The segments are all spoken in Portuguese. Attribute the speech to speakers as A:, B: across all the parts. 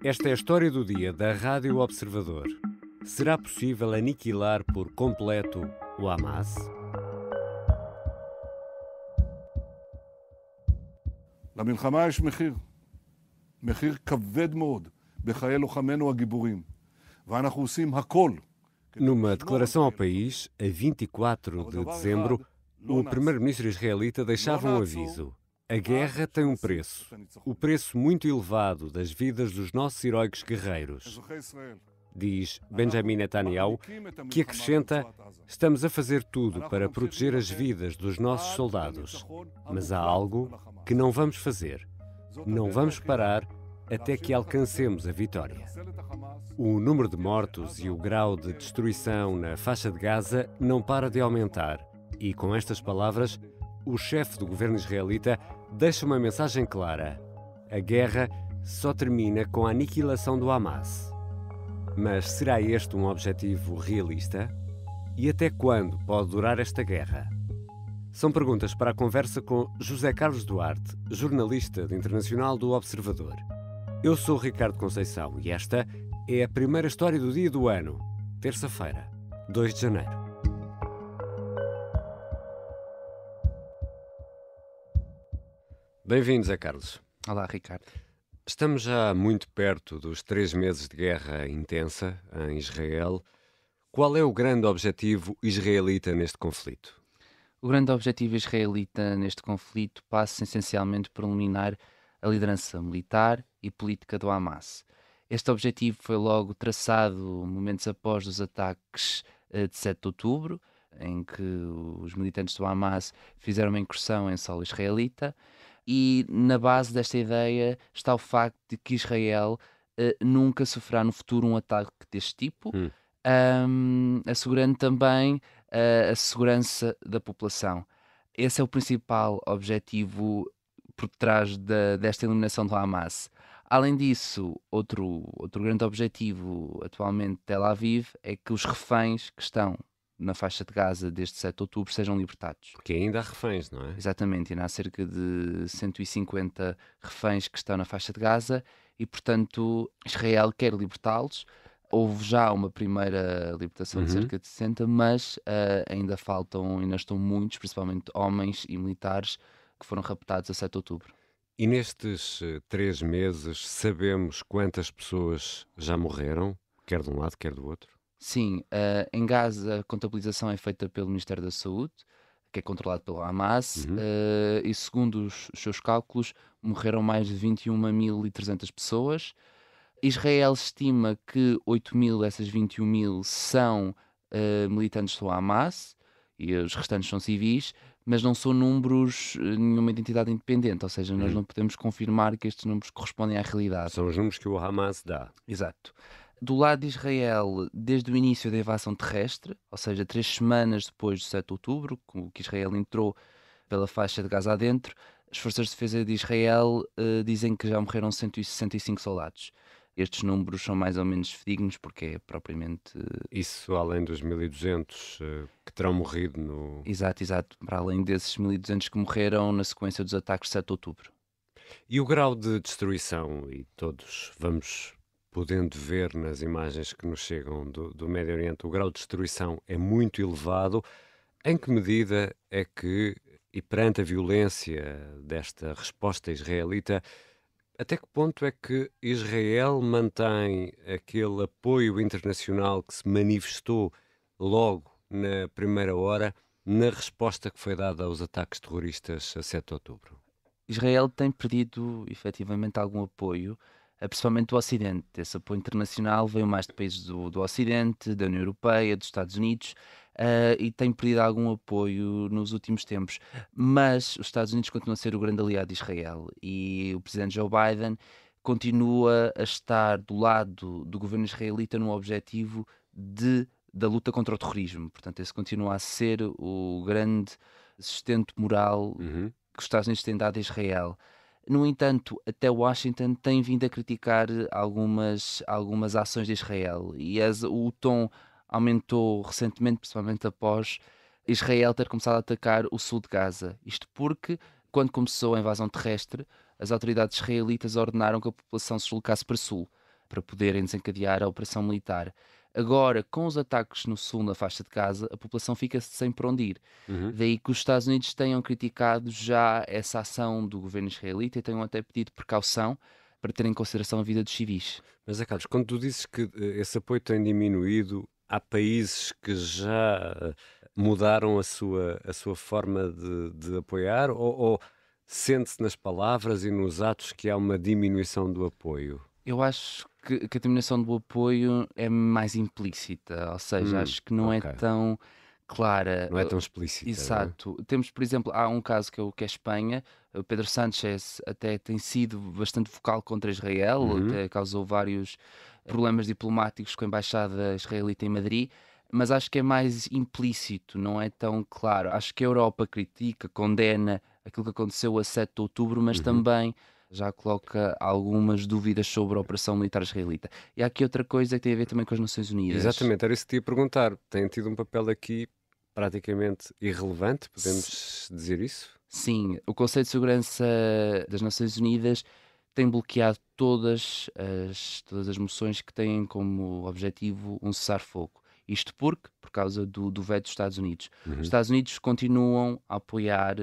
A: Esta é a história do dia da Rádio Observador. Será possível aniquilar por completo o Hamas?
B: למלחמה יש מחיר. מחיר כבד מאוד בחיי לוחמינו הגיבורים. ואנחנו עושים הכל.
A: Numa declaração ao país, a 24 de dezembro, o primeiro-ministro israelita deixava um aviso. A guerra tem um preço. O preço muito elevado das vidas dos nossos heróicos guerreiros. Diz Benjamin Netanyahu, que acrescenta: estamos a fazer tudo para proteger as vidas dos nossos soldados. Mas há algo que não vamos fazer. Não vamos parar até que alcancemos a vitória. O número de mortos e o grau de destruição na faixa de Gaza não para de aumentar. E com estas palavras, o chefe do governo israelita deixa uma mensagem clara. A guerra só termina com a aniquilação do Hamas. Mas será este um objetivo realista? E até quando pode durar esta guerra? São perguntas para a conversa com José Carlos Duarte, jornalista internacional do Observador. Eu sou Ricardo Conceição e esta é a primeira história do dia do ano, terça-feira, 2 de janeiro. Bem-vindos, Zé Carlos.
C: Olá, Ricardo.
A: Estamos já muito perto dos 3 meses de guerra intensa em Israel. Qual é o grande objetivo israelita neste conflito?
C: O grande objetivo israelita neste conflito passa essencialmente por eliminar a liderança militar e política do Hamas. Este objetivo foi logo traçado momentos após os ataques de 7 de outubro, em que os militantes do Hamas fizeram uma incursão em solo israelita, e na base desta ideia está o facto de que Israel nunca sofrerá no futuro um ataque deste tipo, assegurando também a segurança da população. Esse é o principal objetivo por trás desta eliminação do Hamas. Além disso, outro grande objetivo atualmente de Tel Aviv é que os reféns que estão na faixa de Gaza desde 7 de outubro sejam libertados.
A: Porque ainda há reféns, não é?
C: Exatamente, ainda há cerca de 150 reféns que estão na faixa de Gaza e, portanto, Israel quer libertá-los. Houve já uma primeira libertação de cerca de 60, mas ainda estão muitos, principalmente homens e militares, que foram raptados a 7 de outubro.
A: E nestes 3 meses sabemos quantas pessoas já morreram, quer de um lado, quer do outro?
C: Sim, em Gaza a contabilização é feita pelo Ministério da Saúde, que é controlado pelo Hamas, e segundo os seus cálculos morreram mais de 21.300 pessoas. Israel estima que 8.000 dessas 21.000 são militantes do Hamas e os restantes são civis, mas não são números nenhuma identidade independente, ou seja, nós não podemos confirmar que estes números correspondem à realidade.
A: São os números que o Hamas dá.
C: Exato. Do lado de Israel, desde o início da invasão terrestre, ou seja, 3 semanas depois do 7 de outubro, que Israel entrou pela faixa de Gaza adentro, as forças de defesa de Israel dizem que já morreram 165 soldados. Estes números são mais ou menos fidedignos porque é propriamente...
A: Isso além dos 1.200 que terão morrido no...
C: Exato. Para além desses 1.200 que morreram na sequência dos ataques de 7 de outubro.
A: E o grau de destruição, e todos vamos podendo ver nas imagens que nos chegam do Médio Oriente, o grau de destruição é muito elevado. Em que medida é que, e perante a violência desta resposta israelita, até que ponto é que Israel mantém aquele apoio internacional que se manifestou logo na primeira hora na resposta que foi dada aos ataques terroristas a 7 de outubro?
C: Israel tem perdido efetivamente algum apoio, principalmente do Ocidente. Esse apoio internacional veio mais de países do Ocidente, da União Europeia, dos Estados Unidos, e tem perdido algum apoio nos últimos tempos. Mas os Estados Unidos continuam a ser o grande aliado de Israel e o presidente Joe Biden continua a estar do lado do governo israelita no objetivo da luta contra o terrorismo. Portanto, esse continua a ser o grande sustento moral que os Estados Unidos têm dado a Israel. No entanto, até Washington tem vindo a criticar algumas ações de Israel e o tom aumentou recentemente, principalmente após Israel ter começado a atacar o sul de Gaza. Isto porque, quando começou a invasão terrestre, as autoridades israelitas ordenaram que a população se deslocasse para sul. para poderem desencadear a operação militar. Agora, com os ataques no sul, na faixa de Gaza, a população fica sem para onde ir.
A: Uhum.
C: Daí que os Estados Unidos tenham criticado já essa ação do governo israelita e tenham até pedido precaução para ter em consideração a vida dos civis.
A: Mas, Carlos, quando tu dizes que esse apoio tem diminuído, há países que já mudaram a sua forma de apoiar ou sente-se nas palavras e nos atos que há uma diminuição do apoio?
C: Eu acho que a diminuição do apoio é mais implícita, ou seja, acho que não é
A: ok.
C: tão clara.
A: Não é tão explícita, não é?
C: Exato. Temos, por exemplo, há um caso que é a Espanha. O Pedro Sánchez até tem sido bastante vocal contra Israel,
A: Uhum.
C: até causou vários problemas diplomáticos com a embaixada israelita em Madrid, mas acho que é mais implícito, não é tão claro. Acho que a Europa critica, condena aquilo que aconteceu a 7 de outubro, mas
A: Uhum.
C: também já coloca algumas dúvidas sobre a operação militar israelita. E há aqui outra coisa que tem a ver também com as Nações Unidas.
A: Exatamente, era isso que te ia perguntar. Tem tido um papel aqui praticamente irrelevante, podemos dizer isso?
C: Sim, o Conselho de Segurança das Nações Unidas tem bloqueado todas as moções que têm como objetivo um cessar-fogo. Isto por causa do veto dos Estados Unidos. Os
A: Uhum.
C: Estados Unidos continuam a apoiar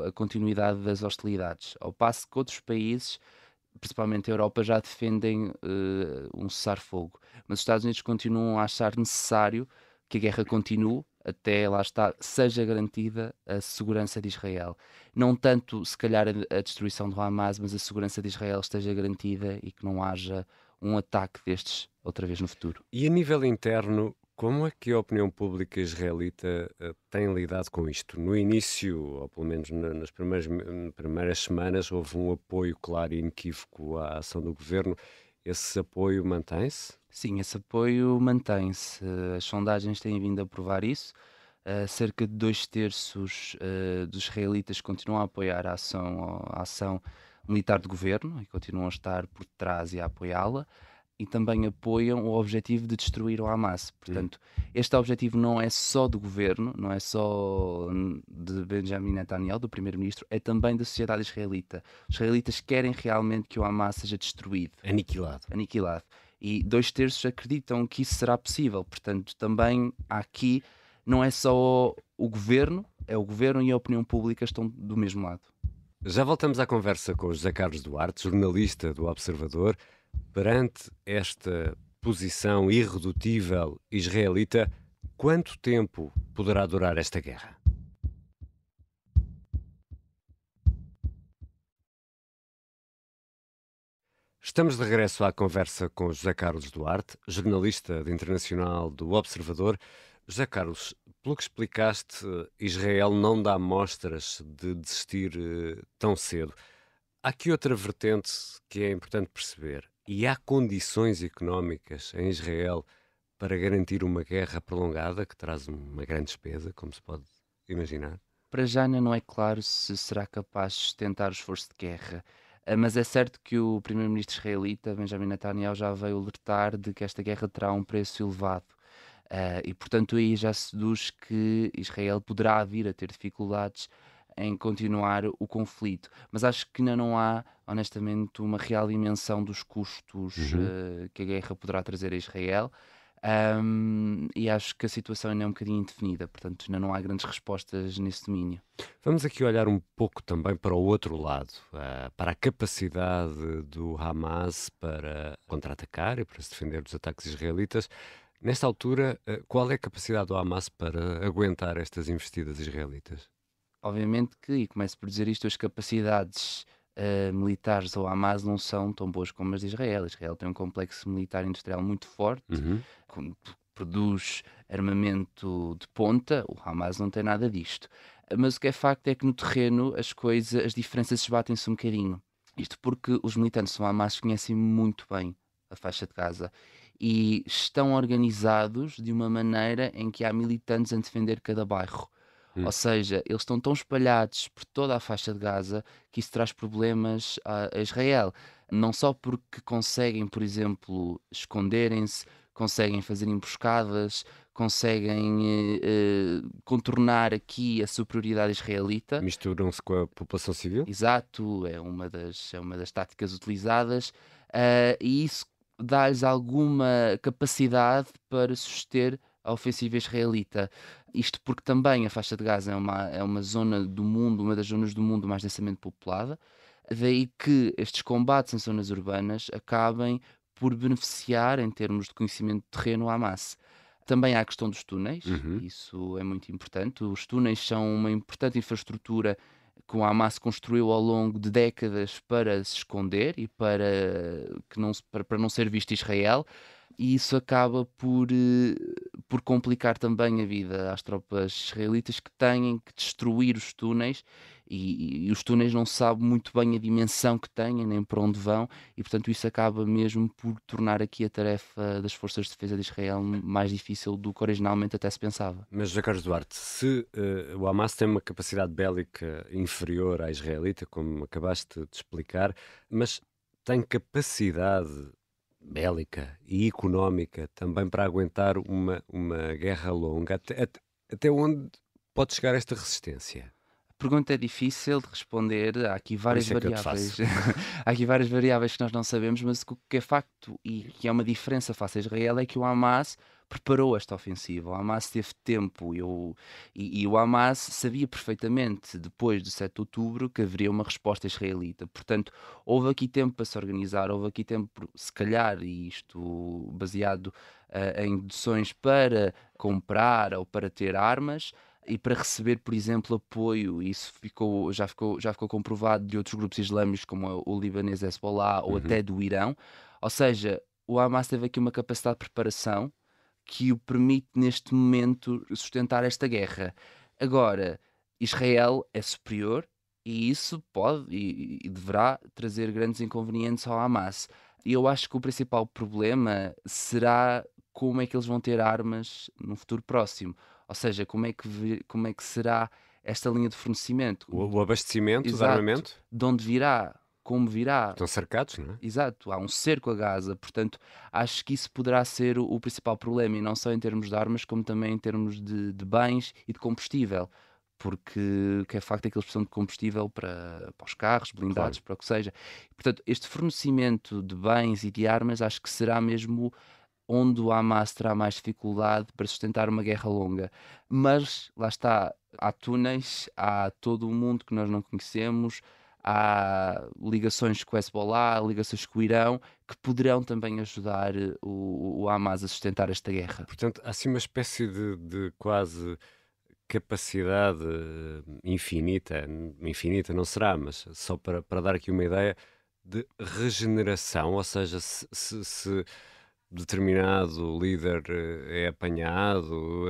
C: a continuidade das hostilidades, ao passo que outros países, principalmente a Europa, já defendem um cessar-fogo. Mas os Estados Unidos continuam a achar necessário que a guerra continue até, lá está, seja garantida a segurança de Israel. Não tanto, se calhar, a destruição do Hamas, mas a segurança de Israel esteja garantida e que não haja um ataque destes outra vez no futuro.
A: E a nível interno, como é que a opinião pública israelita tem lidado com isto? No início, ou pelo menos nas primeiras semanas, houve um apoio claro e inequívoco à ação do governo. Esse apoio mantém-se?
C: Sim, esse apoio mantém-se. As sondagens têm vindo a provar isso. Cerca de 2/3 dos israelitas continuam a apoiar a ação militar do governo e continuam a estar por trás e a apoiá-la. E também apoiam o objetivo de destruir o Hamas. Portanto, este objetivo não é só do governo, não é só de Benjamin Netanyahu, do primeiro-ministro, é também da sociedade israelita. Os israelitas querem realmente que o Hamas seja destruído,
A: Aniquilado.
C: aniquilado. E 2/3 acreditam que isso será possível. Portanto, também aqui não é só o governo, é o governo e a opinião pública estão do mesmo lado.
A: Já voltamos à conversa com o José Carlos Duarte, jornalista do Observador. Perante esta posição irredutível israelita, quanto tempo poderá durar esta guerra? Estamos de regresso à conversa com José Carlos Duarte, jornalista internacional do Observador. José Carlos, pelo que explicaste, Israel não dá mostras de desistir tão cedo. Há aqui outra vertente que é importante perceber. E há condições económicas em Israel para garantir uma guerra prolongada que traz uma grande despesa, como se pode imaginar?
C: Para já ainda não é claro se será capaz de sustentar o esforço de guerra. Mas é certo que o primeiro-ministro israelita, Benjamin Netanyahu, já veio alertar de que esta guerra terá um preço elevado. E, portanto, aí já se deduz que Israel poderá vir a ter dificuldades em continuar o conflito. Mas acho que ainda não há, honestamente, uma real dimensão dos custos que a guerra poderá trazer a Israel. E acho que a situação ainda é um bocadinho indefinida, portanto ainda não há grandes respostas nesse domínio.
A: Vamos aqui olhar um pouco também para o outro lado, para a capacidade do Hamas para contra-atacar e para se defender dos ataques israelitas. Nesta altura, qual é a capacidade do Hamas para aguentar estas investidas israelitas?
C: Obviamente que, e começo por dizer isto, as capacidades militares do Hamas não são tão boas como as de Israel. Israel tem um complexo militar industrial muito forte, produz armamento de ponta, o Hamas não tem nada disto. Mas o que é facto é que no terreno as diferenças esbatem-se um bocadinho. Isto porque os militantes do Hamas conhecem muito bem a faixa de Gaza e estão organizados de uma maneira em que há militantes a defender cada bairro. Ou seja, eles estão tão espalhados por toda a faixa de Gaza que isso traz problemas a Israel. Não só porque conseguem, por exemplo, esconderem-se, conseguem fazer emboscadas, conseguem contornar aqui a superioridade israelita.
A: Misturam-se com a população civil?
C: Exato, é uma das táticas utilizadas, e isso dá-lhes alguma capacidade para suster a ofensiva israelita. Isto porque também a faixa de Gaza é uma zona do mundo, uma das zonas do mundo mais densamente populada, daí que estes combates em zonas urbanas acabem por beneficiar, em termos de conhecimento de terreno, a Hamas. Também há a questão dos túneis,
A: Uhum.
C: isso é muito importante. Os túneis são uma importante infraestrutura que o Hamas construiu ao longo de décadas para se esconder e para não ser visto Israel, e isso acaba por complicar também a vida às tropas israelitas, que têm que destruir os túneis, e os túneis não se sabe muito bem a dimensão que têm, nem para onde vão, e portanto isso acaba mesmo por tornar aqui a tarefa das forças de defesa de Israel mais difícil do que originalmente até se pensava.
A: Mas, José Carlos Duarte, se o Hamas tem uma capacidade bélica inferior à israelita, como acabaste de explicar, mas tem capacidade bélica e económica também para aguentar uma guerra longa, até onde pode chegar esta resistência?
C: A pergunta é difícil de responder, há aqui
A: Por
C: várias
A: isso é que eu te
C: variáveis.
A: faço.
C: Há aqui várias variáveis que nós não sabemos, mas o que é facto e que é uma diferença face a Israel é que o Hamas preparou esta ofensiva. O Hamas teve tempo e o Hamas sabia perfeitamente, depois de 7 de outubro, que haveria uma resposta israelita. Portanto, houve aqui tempo para se organizar, houve aqui tempo, se calhar, e isto baseado em deduções, para comprar ou para ter armas e para receber, por exemplo, apoio. Isso já ficou comprovado de outros grupos islâmicos, como o libanês Hezbollah ou
A: Uhum.
C: até do Irão. Ou seja, o Hamas teve aqui uma capacidade de preparação que o permite, neste momento, sustentar esta guerra. Agora, Israel é superior e isso pode e deverá trazer grandes inconvenientes ao Hamas. E eu acho que o principal problema será como é que eles vão ter armas no futuro próximo. Ou seja, como é que será esta linha de fornecimento?
A: O abastecimento de
C: Exato.
A: armamento?
C: De onde virá? Como virá?
A: Estão cercados, não é?
C: Exato, há um cerco a Gaza, portanto, acho que isso poderá ser o principal problema, e não só em termos de armas, como também em termos de bens e de combustível, porque o que é facto é que eles precisam de combustível para os carros, blindados,
A: Claro.
C: para o que seja. Portanto, este fornecimento de bens e de armas acho que será mesmo onde o Hamas terá mais dificuldade para sustentar uma guerra longa. Mas, lá está, há túneis, há todo o mundo que nós não conhecemos, há ligações com o Hezbollah, ligações com o Irão, que poderão também ajudar o Hamas a sustentar esta guerra.
A: Portanto, há assim uma espécie de quase capacidade infinita, infinita não será, mas só para dar aqui uma ideia de regeneração, ou seja, se determinado líder é apanhado,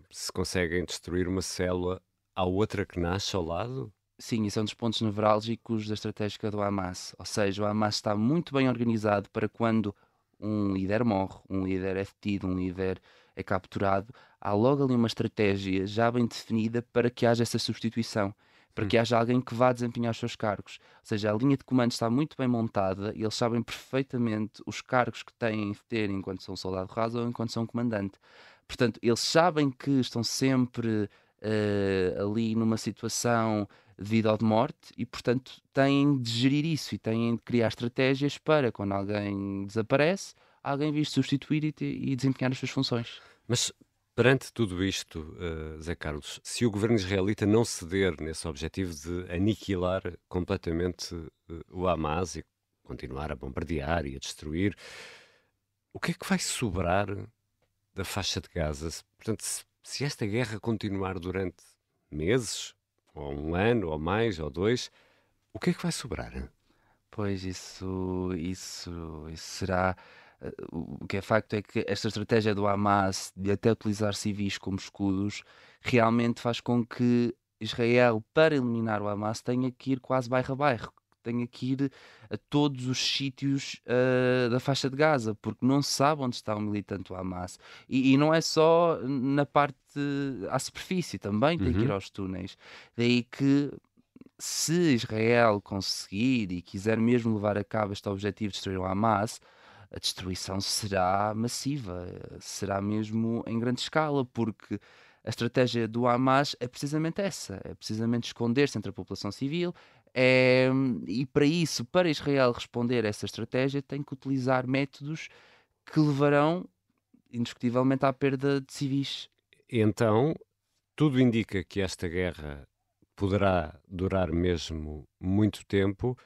A: se conseguem destruir uma célula, há outra que nasce ao lado?
C: Sim, isso é um dos pontos nevrálgicos da estratégia do Hamas. Ou seja, o Hamas está muito bem organizado para quando um líder morre, um líder é detido, um líder é capturado, há logo ali uma estratégia já bem definida para que haja essa substituição, para
A: Hum.
C: que haja alguém que vá desempenhar os seus cargos. Ou seja, a linha de comando está muito bem montada e eles sabem perfeitamente os cargos que têm de ter enquanto são soldado raso ou enquanto são comandante. Portanto, eles sabem que estão sempre ali numa situação de vida ou de morte, e portanto têm de gerir isso e têm de criar estratégias para, quando alguém desaparece, alguém vir substituir e desempenhar as suas funções.
A: Mas perante tudo isto, Zé Carlos, se o governo israelita não ceder nesse objetivo de aniquilar completamente o Hamas e continuar a bombardear e a destruir, o que é que vai sobrar da faixa de Gaza? Portanto, se esta guerra continuar durante meses, ou um ano, ou mais, ou dois, o que é que vai sobrar?
C: Pois isso será. O que é facto é que esta estratégia do Hamas de até utilizar civis como escudos realmente faz com que Israel, para eliminar o Hamas, tenha que ir quase bairro a bairro, tenha que ir a todos os sítios da faixa de Gaza, porque não se sabe onde está o militante do Hamas. E não é só na parte à superfície, também tem que ir
A: Uhum.
C: aos túneis. Daí que, se Israel conseguir e quiser mesmo levar a cabo este objetivo de destruir o Hamas, a destruição será massiva, será mesmo em grande escala, porque a estratégia do Hamas é precisamente essa, é precisamente esconder-se entre a população civil, E para isso, para Israel responder a essa estratégia, tem que utilizar métodos que levarão, indiscutivelmente, à perda de civis.
A: Então, tudo indica que esta guerra poderá durar mesmo muito tempo,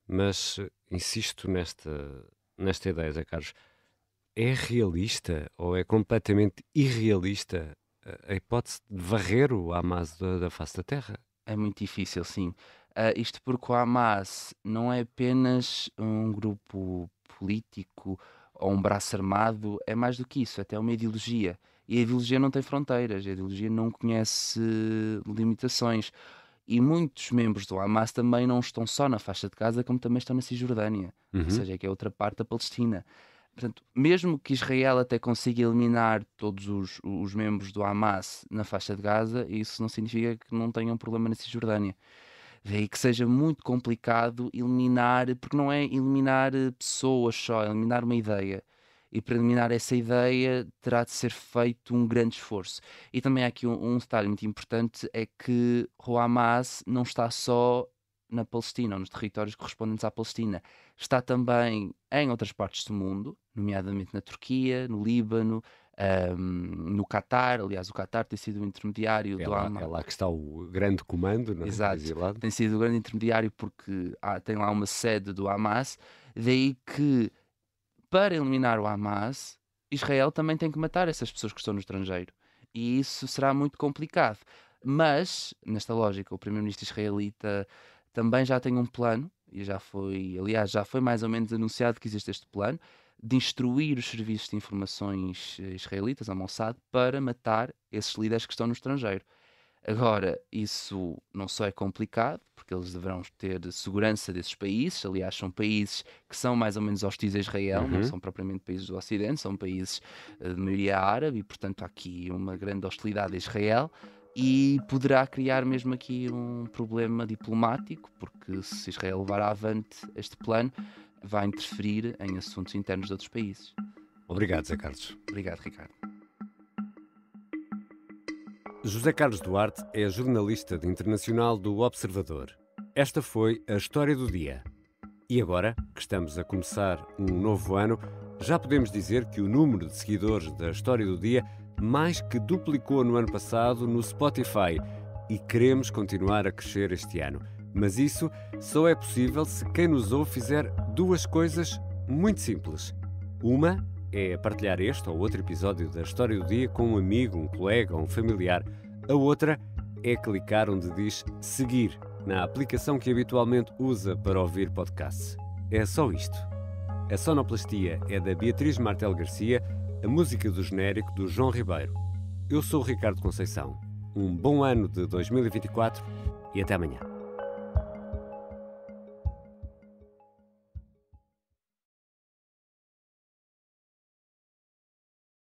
A: mas insisto nesta ideia, Zé Carlos. É realista ou é completamente irrealista a hipótese de varrer o Hamas da face da terra?
C: É muito difícil, sim. Isto porque o Hamas não é apenas um grupo político ou um braço armado, é mais do que isso, até uma ideologia. E a ideologia não tem fronteiras, a ideologia não conhece limitações. E muitos membros do Hamas também não estão só na faixa de Gaza, como também estão na Cisjordânia, ou seja, que é outra parte da Palestina. Portanto, mesmo que Israel até consiga eliminar todos os membros do Hamas na faixa de Gaza, isso não significa que não tenham problema na Cisjordânia. Daí que seja muito complicado eliminar, porque não é eliminar pessoas só, é eliminar uma ideia. E para eliminar essa ideia terá de ser feito um grande esforço. E também há aqui um detalhe muito importante, é que o Hamas não está só na Palestina, ou nos territórios correspondentes à Palestina. Está também em outras partes do mundo, nomeadamente na Turquia, no Líbano, no Catar. Aliás, o Catar tem sido o intermediário do Hamas.
A: É lá que está o grande comando, não é?
C: Exato,
A: Exilado.
C: tem sido o grande intermediário porque tem lá uma sede do Hamas. Daí que, para eliminar o Hamas, Israel também tem que matar essas pessoas que estão no estrangeiro. E isso será muito complicado. Mas, nesta lógica, o primeiro-ministro israelita também já tem um plano, e já foi mais ou menos anunciado que existe este plano, de instruir os serviços de informações israelitas, a Mossad, para matar esses líderes que estão no estrangeiro. Agora, isso não só é complicado, porque eles deverão ter segurança desses países. Aliás, são países que são mais ou menos hostis a Israel, não são propriamente países do Ocidente, são países de maioria árabe e, portanto, há aqui uma grande hostilidade a Israel e poderá criar mesmo aqui um problema diplomático, porque se Israel levar avante este plano, vai interferir em assuntos internos de outros países.
A: Obrigado, Zé Carlos.
C: Obrigado, Ricardo.
A: José Carlos Duarte é jornalista de internacional do Observador. Esta foi a História do Dia. E agora, que estamos a começar um novo ano, já podemos dizer que o número de seguidores da História do Dia mais que duplicou no ano passado no Spotify e queremos continuar a crescer este ano. Mas isso só é possível se quem nos ouve fizer duas coisas muito simples. Uma é partilhar este ou outro episódio da História do Dia com um amigo, um colega ou um familiar. A outra é clicar onde diz seguir na aplicação que habitualmente usa para ouvir podcasts. É só isto. A sonoplastia é da Beatriz Martel Garcia, a música do genérico do João Ribeiro. Eu sou o Ricardo Conceição. Um bom ano de 2024 e até amanhã.